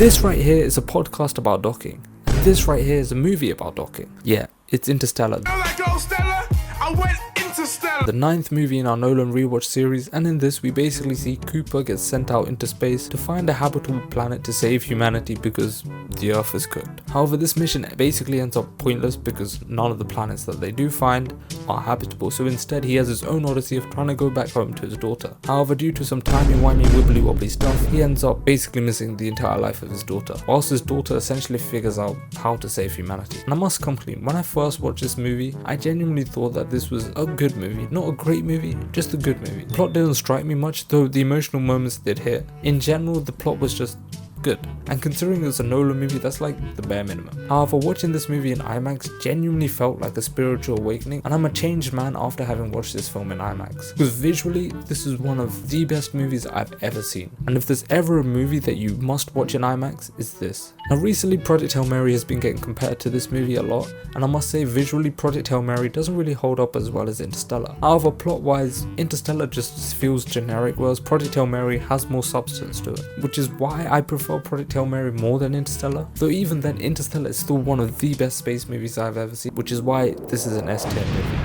This right here is a podcast about docking. And this right here is a movie about docking. Yeah, it's Interstellar. The 9th movie in our Nolan rewatch series, and in this we basically see Cooper get sent out into space to find a habitable planet to save humanity because the Earth is cooked. However, this mission basically ends up pointless because none of the planets that they do find are habitable, so instead he has his own odyssey of trying to go back home to his daughter. However, due to some timey-wimey wibbly wobbly stuff, he ends up basically missing the entire life of his daughter, whilst his daughter essentially figures out how to save humanity. And I must come clean, when I first watched this movie, I genuinely thought that this was a good movie. Not a great movie, just a good movie. The plot didn't strike me much, though the emotional moments did hit. In general, the plot was just good, and considering it's a Nolan movie, that's like the bare minimum. However, watching this movie in IMAX genuinely felt like a spiritual awakening, and I'm a changed man after having watched this film in IMAX. Because visually, this is one of the best movies I've ever seen, and if there's ever a movie that you must watch in IMAX, it's this. Now recently, Project Hail Mary has been getting compared to this movie a lot, and I must say visually, Project Hail Mary doesn't really hold up as well as Interstellar. However, plot-wise, Interstellar just feels generic, whereas Project Hail Mary has more substance to it, which is why I prefer Project Hail Mary more than Interstellar, though even then Interstellar is still one of the best space movies I've ever seen, which is why this is an S tier movie.